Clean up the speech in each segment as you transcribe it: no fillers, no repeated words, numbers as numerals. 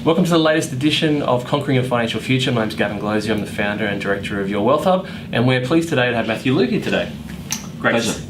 Welcome to the latest edition of Conquering Your Financial Future. My name's Gavin Glosey. I'm the founder and director of Your Wealth Hub, and we're pleased today to have Matthew Luke here today.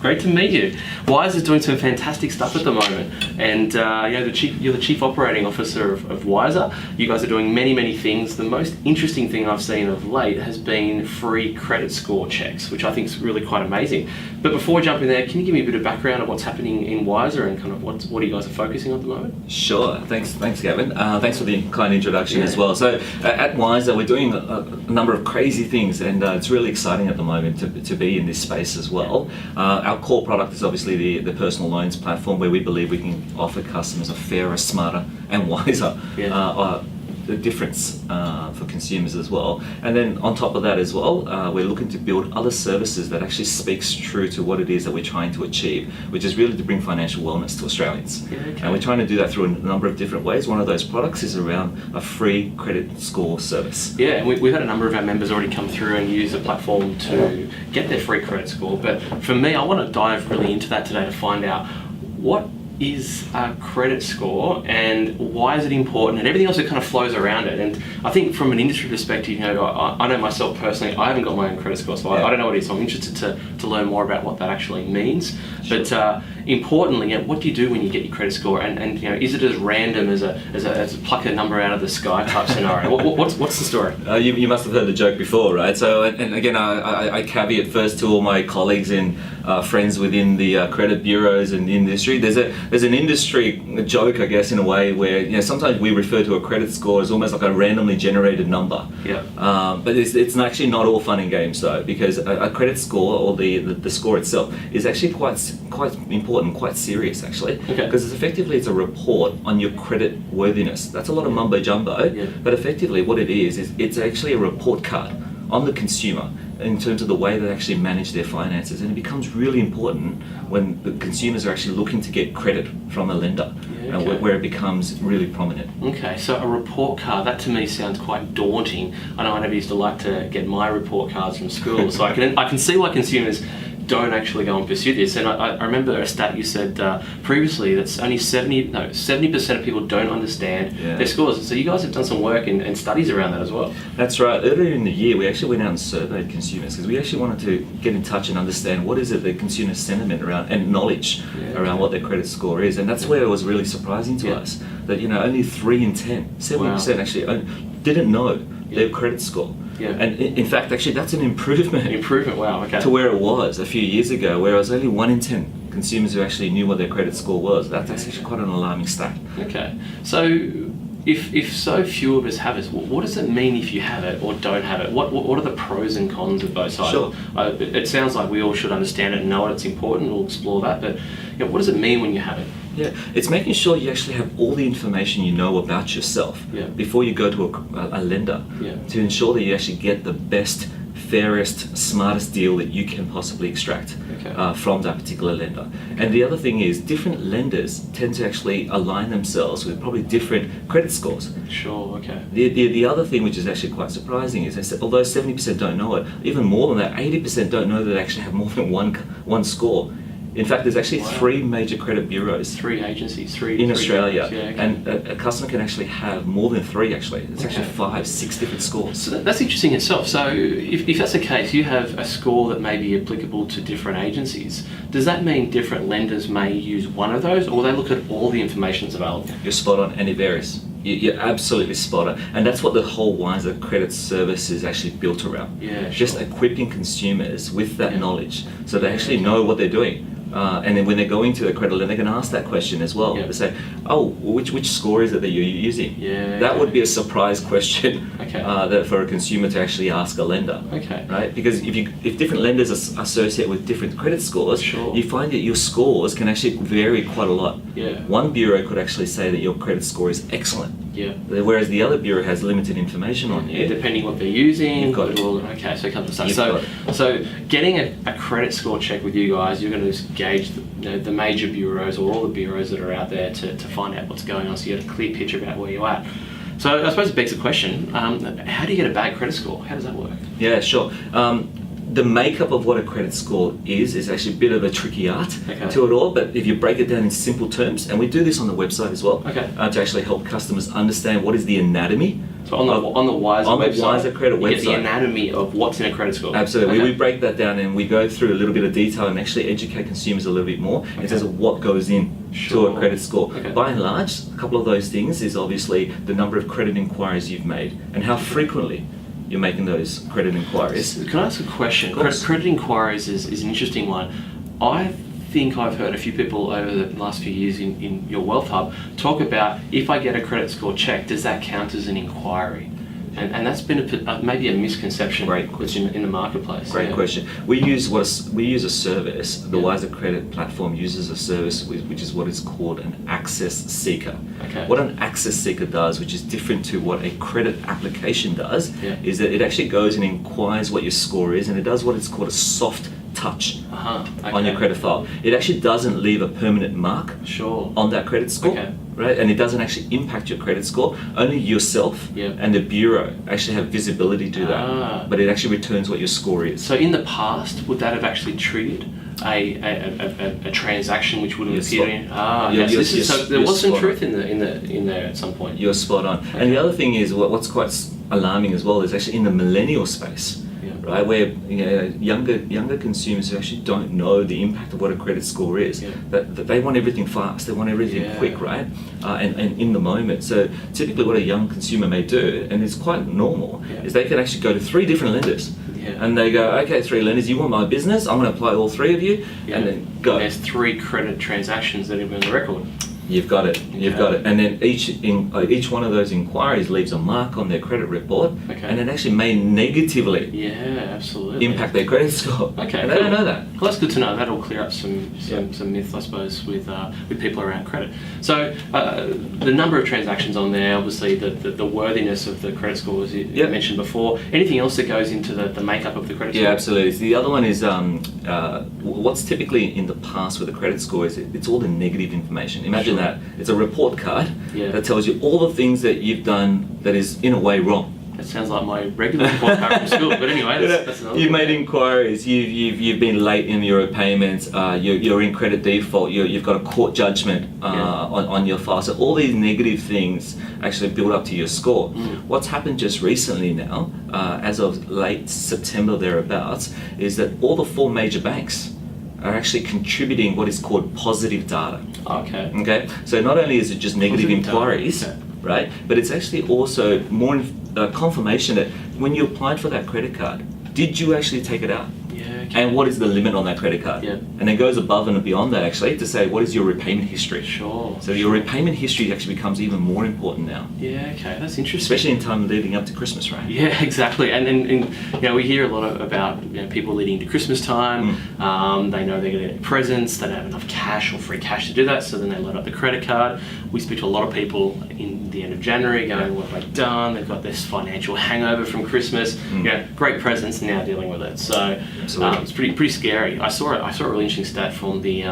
Great to meet you. Wisr is doing some fantastic stuff at the moment, and you're the chief operating officer of Wisr. You guys are doing many things. The most interesting thing I've seen of late has been free credit score checks, which I think is really quite amazing. But before we jump in there, can you give me a bit of background of what's happening in Wisr and kind of what you guys are focusing on at the moment? Sure. Thanks, Gavin. Thanks for the kind introduction as well. So at Wisr, we're doing a number of crazy things, and it's really exciting at the moment to be in this space as well. Our core product is obviously the personal loans platform, where we believe we can offer customers a fairer, smarter and wiser the difference for consumers as well. And then on top of that as well, we're looking to build other services that actually speaks true to what it is that we're trying to achieve, which is really to bring financial wellness to Australians. And we're trying to do that through a number of different ways. One of those products is around a free credit score service. Yeah, and we've had a number of our members already come through and use the platform to get their free credit score. But for me, I want to dive really into that today to find out what is a credit score and why is it important, and everything else that kind of flows around it. And I think from an industry perspective, I know myself personally, I haven't got my own credit score, so I don't know what it is, so I'm interested to learn more about what that actually means. Sure. But importantly, what do you do when you get your credit score, and is it as random as a pluck a number out of the sky type scenario? What's the story? You must have heard the joke before, right? So, and again, I caveat first to all my colleagues and friends within the credit bureaus and the industry. There's an industry joke, I guess, in a way, where sometimes we refer to a credit score as almost like a randomly generated number. Yeah. But it's actually not all fun and games though, because a credit score, or the score itself, is actually quite important, quite serious actually. Okay. Because it's a report on your credit worthiness. That's a lot of mumbo jumbo, but effectively what it is it's actually a report card on the consumer in terms of the way they actually manage their finances. And it becomes really important when the consumers are actually looking to get credit from a lender, where it becomes really prominent. Okay, so a report card, that to me sounds quite daunting. I know I never used to like to get my report cards from school, so I can see why consumers don't actually go and pursue this. And I remember a stat you said previously that's only 70% of people don't understand their scores. So you guys have done some work and studies around that as well. That's right. Earlier in the year, we actually went out and surveyed consumers, because we actually wanted to get in touch and understand what is it the consumer sentiment around and knowledge around what their credit score is. And that's where it was really surprising to us that only 3 in 10, 70% actually didn't know their credit score. Yeah. And in fact, actually, that's an improvement. Wow. Okay. To where it was a few years ago, where it was only 1 in 10 consumers who actually knew what their credit score was. That's actually quite an alarming stat. Okay. So, if so few of us have it, what does it mean if you have it or don't have it? What are the pros and cons of both sides? Sure. It sounds like we all should understand it and know it's important. We'll explore that. But what does it mean when you have it? Yeah, it's making sure you actually have all the information you know about yourself before you go to a lender, to ensure that you actually get the best, fairest, smartest deal that you can possibly extract from that particular lender. And the other thing is, different lenders tend to actually align themselves with probably different credit scores. Sure, okay. The other thing, which is actually quite surprising, is that although 70% don't know it, even more than that, 80% don't know that they actually have more than one score. In fact, there's actually 3 major credit bureaus. 3 agencies, in Australia. And a customer can actually have more than 3 actually. It's actually 5, 6 different scores. So that's interesting itself. So if that's the case, you have a score that may be applicable to different agencies. Does that mean different lenders may use one of those, or they look at all the information that's available? You're spot on, and it varies. You're absolutely spot on, and that's what the whole Wisr credit service is actually built around. Just equipping consumers with that knowledge, so they actually know what they're doing. And then when they're going to the credit lender, they can ask that question as well. They say, "Oh, which score is it that you're using?" That would be a surprise question that for a consumer to actually ask a lender. Right? Because if different lenders associate with different credit scores, you find that your scores can actually vary quite a lot. One bureau could actually say that your credit score is excellent. Whereas the other bureau has limited information on you. Depending what they're using. You've got it. Okay, so a couple of stuff. So getting a credit score check with you guys, you're going to gauge the major bureaus or all the bureaus that are out there to find out what's going on, so you get a clear picture about where you're at. So I suppose it begs the question, how do you get a bad credit score? How does that work? Yeah, sure. the makeup of what a credit score is actually a bit of a tricky art Okay. to it all, but if you break it down in simple terms, and we do this on the website as well, Okay. to actually help customers understand what is the anatomy. So on the Wisr on the website, Wisr credit you get the website. anatomy of what's in a credit score. Absolutely. Okay. We break that down and we go through a little bit of detail and actually educate consumers a little bit more in terms of what goes in to Sure. a credit score. Okay. By and large, a couple of those things is obviously the number of credit inquiries you've made and how frequently you're making those credit inquiries. Can I ask a question? Of course. Credit inquiries is an interesting one. I think I've heard a few people over the last few years in your Wealth Hub talk about, if I get a credit score check, does that count as an inquiry? And that's been maybe a misconception. Great question. In the marketplace. Great Yeah. question. We use a service. The Yeah. Wisr Credit platform uses a service which is what is called an access seeker. Okay. What an access seeker does, which is different to what a credit application does, Yeah. is that it actually goes and inquires what your score is, and it does what is called a soft touch Okay. on your credit file. It actually doesn't leave a permanent mark Sure. on that credit score, Okay. right? And it doesn't actually impact your credit score. Only yourself Yeah. and the bureau actually have visibility to that. Ah. But it actually returns what your score is. So in the past, would that have actually triggered a transaction which would have You're appeared spot- in? Ah, you're- yes. you're- This is, so you're- there you're was some spot truth in there at some point. You're spot on. And the other thing is what's quite alarming as well is actually in the millennial space. Yeah. Right, where younger consumers who actually don't know the impact of what a credit score is, Yeah. that they want everything fast, they want everything Yeah. quick, right, and in the moment. So typically, what a young consumer may do, and it's quite normal, Yeah. is they can actually go to 3 different lenders, Yeah. and they go, okay, 3 lenders, you want my business? I'm going to apply all 3 of you, Yeah. and then go. There's 3 credit transactions that are on the record. You've got it. You've Okay. got it. And then each one of those inquiries leaves a mark on their credit report, Okay. and it actually may negatively Yeah, absolutely. impact their credit score. Okay, and they cool. don't know that. Well, that's good to know. That'll clear up some myth, I suppose, with people around credit. So the number of transactions on there, obviously the worthiness of the credit scores you Yep. mentioned before. Anything else that goes into the makeup of the credit score? Yeah, absolutely. The other one is what's typically in the past with a credit score is it's all the negative information. Imagine Sure. that. It's a report card Yeah. that tells you all the things that you've done that is in a way wrong. That sounds like my regular report card from school. But anyway, that's another You've thing. made inquiries. You've been late in your payments. You're in credit default. You've got a court judgment on your file. So all these negative things actually build up to your score. What's happened just recently now, as of late September thereabouts, is that all the 4 major banks are actually contributing what is called positive data. Okay. Okay, so not only is it just negative Positive data, inquiries, okay. right, but it's actually also more confirmation that when you applied for that credit card, did you actually take it out? Yeah. Okay. And what is the limit on that credit card? Yeah. And it goes above and beyond that actually to say what is your repayment history. Sure. So your repayment history actually becomes even more important now, Yeah. Okay. That's interesting. especially in time leading up to Christmas, right? Yeah, exactly. And we hear a lot about people leading to Christmas time. They know they're going to get presents. They don't have enough cash or free cash to do that, so then they load up the credit card. We speak to a lot of people in the end of January going, "What have I done?" They've got this financial hangover from Christmas. Great presents, now dealing with it. So Absolutely. it's pretty scary. I saw a really interesting stat from the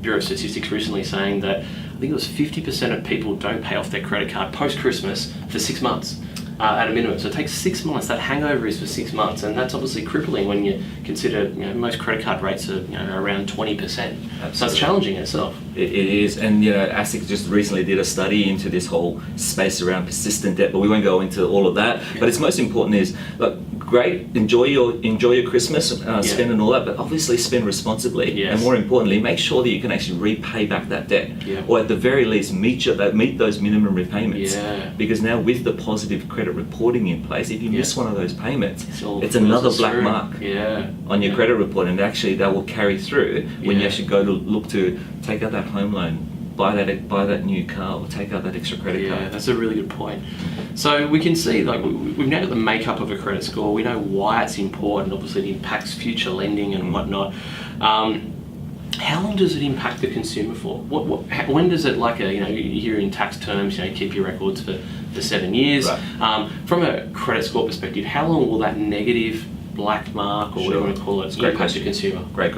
Bureau of Statistics recently saying that I think it was 50% of people don't pay off their credit card post-Christmas for 6 months. At a minimum. So it takes 6 months. That hangover is for 6 months, and that's obviously crippling when you consider most credit card rates are around 20%. So it's Absolutely. challenging in itself. It is, and ASIC just recently did a study into this whole space around persistent debt, but we won't go into all of that. But it's most important is, look, great, enjoy your Christmas, spend and all that, but obviously spend responsibly, Yes. and more importantly, make sure that you can actually repay back that debt, Yeah. or at the very least meet those minimum repayments. Yeah. Because now with the positive credit reporting in place, if you miss one of those payments, it's all another filters black through. mark Yeah. on your Yeah. credit report, and actually that will carry through when you Yeah. actually go to look to take out that home loan, buy that new car, or take out that extra credit Yeah, card. that's a really good point. So we can see, we've now got the makeup of a credit score. We know why it's important. Obviously, it impacts future lending and whatnot. How long does it impact the consumer for? When does it, you hear in tax terms, keep your records for 7 years. Right. From a credit score perspective, how long will that negative black mark, or whatever you want to call it, Great impact the question. consumer? Great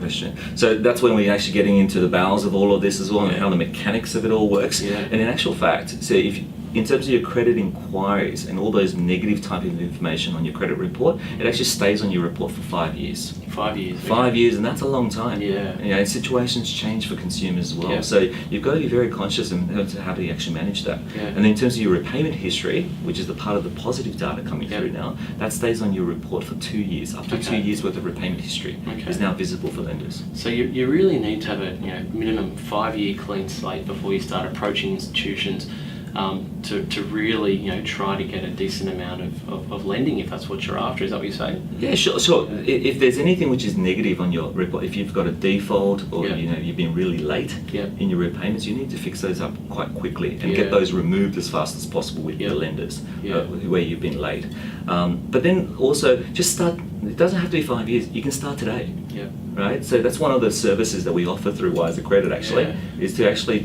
question. So that's when we're actually getting into the bowels of all of this as well, and how the mechanics of it all works. Yeah. And in actual fact, so if in terms of your credit inquiries and all those negative type of information on your credit report, it actually stays on your report for 5 years. 5 years. 5 years, and that's a long time. Yeah. And situations change for consumers as well. Yeah. So you've got to be very conscious in terms of how do you actually manage that. Yeah. And then in terms of your repayment history, which is the part of the positive data coming through now, that stays on your report for 2 years. Up to 2 years worth of repayment history is now visible for lenders. So you really need to have a minimum 5-year clean slate before you start approaching institutions to really try to get a decent amount of lending, if that's what you're after. Is that what you're saying? Yeah, sure. If there's anything which is negative on your report, if you've got a default or you've been really late in your repayments, you need to fix those up quite quickly and get those removed as fast as possible with the lenders where you've been late. But then also just start. It doesn't have to be 5 years. You can start today. Yeah. Right. So that's one of the services that we offer through Wisr Credit. Actually, is to actually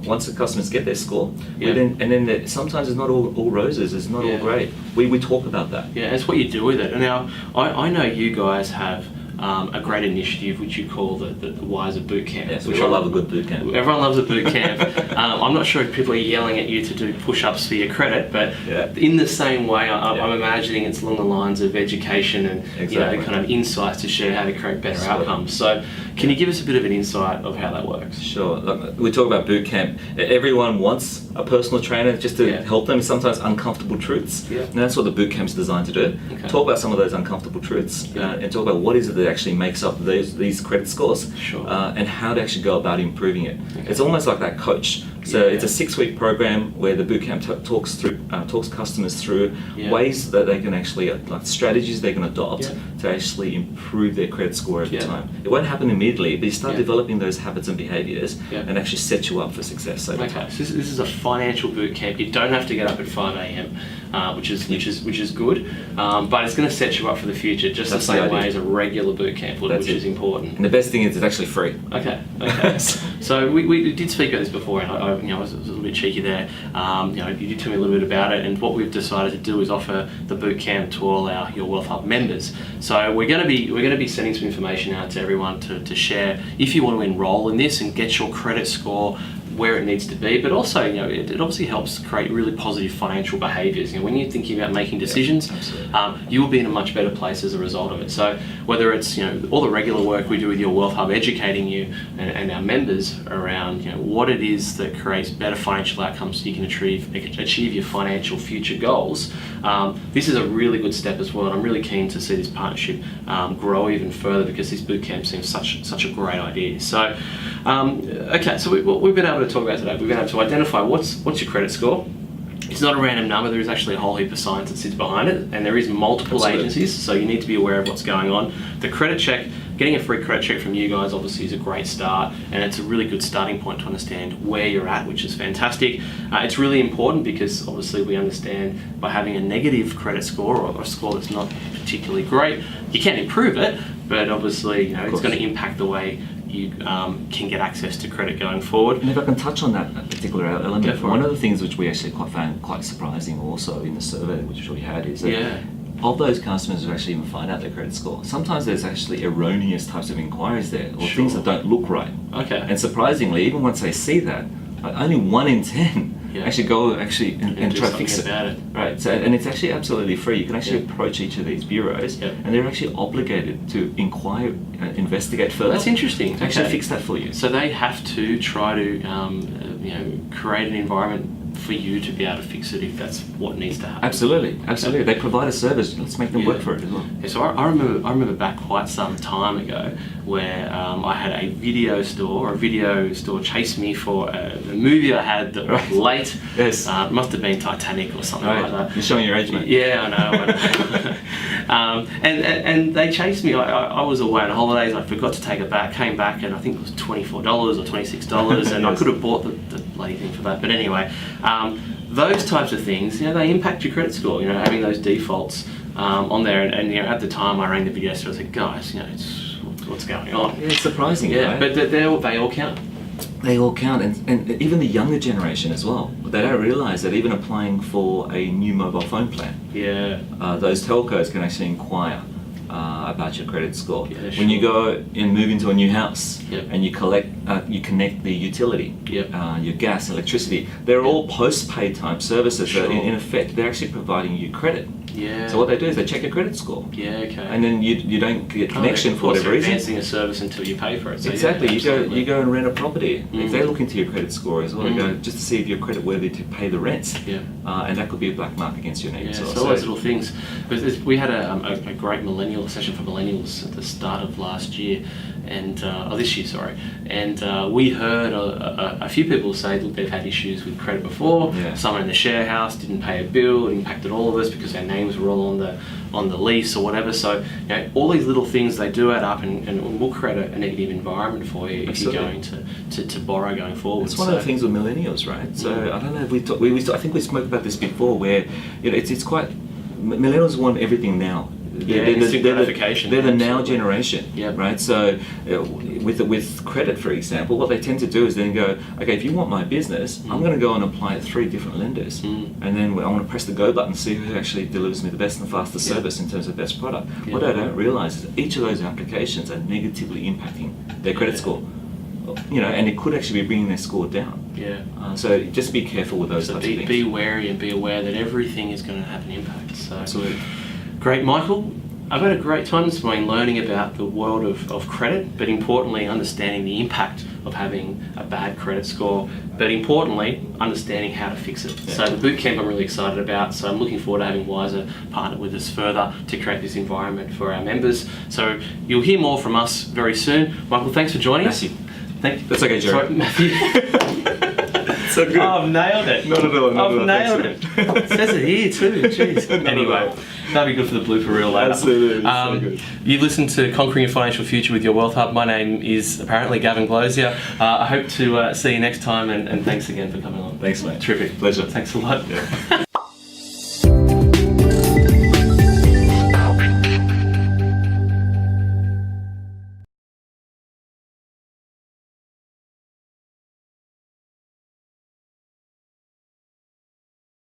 once the customers get their score, then sometimes it's not all roses. It's not all great. We talk about that. Yeah, it's what you do with it. And now I know you guys have a great initiative which you call the Wisr Boot Camp. Yes, which I love a good boot camp. Everyone loves a boot camp. I'm not sure if people are yelling at you to do push-ups for your credit, but in the same way, I'm imagining it's along the lines of education and kind of insights to share how to create better outcomes. So can you give us a bit of an insight of how that works? Sure. Look, we talk about boot camp. Everyone wants a personal trainer just to help them with sometimes uncomfortable truths. Yeah. And that's what the boot camp's designed to do. Okay. Talk about some of those uncomfortable truths and talk about what is it that actually makes up these credit scores and how to actually go about improving it. Okay. It's almost like that coach. So it's a 6-week program where the bootcamp talks customers through ways that they can actually, like strategies they can adopt to actually improve their credit score over time. It won't happen immediately, but you start developing those habits and behaviours and actually set you up for success over time. So this is a financial boot camp. You don't have to get up at 5 a.m, which is good, but it's going to set you up for the future, just the same way as a regular boot camp would, which is important. And the best thing is it's actually free. Okay. So we did speak about this before, and I was a little bit cheeky there. You did tell me a little bit about it, and what we've decided to do is offer the boot camp to all your Wealth Hub members. So we're going to be sending some information out to everyone to share if you want to enrol in this and get your credit score where it needs to be, but also it obviously helps create really positive financial behaviours. When you're thinking about making decisions, you will be in a much better place as a result of it. So whether it's all the regular work we do with your Wealth Hub, educating you and our members around what it is that creates better financial outcomes so you can achieve your financial future goals, this is a really good step as well. And I'm really keen to see this partnership grow even further, because this bootcamp seems such a great idea. So so we've been able to talk about today. We've been able to identify what's your credit score. It's not a random number. There is actually a whole heap of science that sits behind it, and there is multiple agencies, so you need to be aware of what's going on. The credit check, getting a free credit check from you guys obviously is a great start, and it's a really good starting point to understand where you're at, which is fantastic. It's really important because obviously we understand by having a negative credit score or a score that's not particularly great, you can improve it, but obviously it's going to impact the way you can get access to credit going forward. And if I can touch on that particular element, one of the things which we actually found quite surprising also in the survey which we had is that of those customers who actually even find out their credit score, sometimes there's actually erroneous types of inquiries there, or things that don't look right. Okay. And surprisingly, even once they see that, only 1 in 10 actually go and try to fix it. About it. Right. So, and it's actually absolutely free. You can actually approach each of these bureaus, and they're actually obligated to inquire, investigate further. That's interesting. To actually fix that for you. So they have to try to create an environment for you to be able to fix it if that's what needs to happen. Absolutely. They provide a service. Let's make them work for it as well. Yeah, so I remember back quite some time ago where I had a video store chase me for a movie I had that was late. Yes. It must have been Titanic or something like that. You're showing your age, mate. Yeah, I know. And they chased me. I was away on holidays. I forgot to take it back. Came back and I think it was $24 or $26, and I could have bought the bloody thing for that. But anyway, those types of things, they impact your credit score. Having those defaults on there, and at the time I rang the video store. I said, guys, what's going on? Yeah, it's surprising. Yeah, right? but they all count. They all count, and even the younger generation as well. They don't realise that even applying for a new mobile phone plan, those telcos can actually inquire about your credit score. Yeah, When you sure. go and move into a new house Yep. and you connect the utility, Yep. your gas, electricity, they're all post-paid type services. Sure. That in effect, they're actually providing you credit. Yeah. So what they do is they check your credit score. Yeah, okay. And then you don't get connection of for course, whatever they're reason. advancing a service until you pay for it. So Exactly. Yeah, absolutely. You go and rent a property. Mm. If they look into your credit score as well, they go Mm. just to see if you're credit worthy to pay the rents. Yeah. And that could be a black mark against your name Yeah, as so well. all those little things. We had a great millennial session for millennials at the start of last year, and this year, sorry. And we heard a few people say that they've had issues with credit before. Yeah. Someone in the share house didn't pay a bill. It impacted all of us because our names were all on the lease or whatever. So all these little things, they do add up and will create a negative environment for you if Absolutely. you're going to borrow going forward. It's one of the things with millennials, right? So I don't know if I think we spoke about this before, where it's quite millennials want everything now. Yeah, instant gratification. They're the now Absolutely. generation, Yep. right? So with credit, for example, what they tend to do is then go, okay, if you want my business, I'm going to go and apply at 3 different lenders, and then I want to press the go button and see who actually delivers me the best and fastest Yeah. service in terms of best product. Yeah. What I don't realize is each of those applications are negatively impacting their credit Yeah. score. And it could actually be bringing their score down. Yeah. So just be careful with those So types of things. be wary and be aware that everything is going to have an impact. So Absolutely. great, Michael. I've had a great time this morning learning about the world of credit, but importantly understanding the impact of having a bad credit score, but importantly understanding how to fix it. Yeah. So the boot camp I'm really excited about, so I'm looking forward to having Wisr partner with us further to create this environment for our members. So you'll hear more from us very soon. Michael, thanks for joining us. Matthew. Thank you. That's okay, Jerry. Sorry, Matthew. So good. Oh, I've nailed it. Not at all, not at all. I've nailed it. It says it here too. Jeez. Not at Anyway, all. that'll be good for the blooper reel later. Absolutely, so good. You've listened to Conquering Your Financial Future with your Wealth Hub. My name is apparently Gavin Glosier. I hope to see you next time, and thanks again for coming on. Thanks, mate. Terrific. Pleasure. Thanks a lot. Yeah.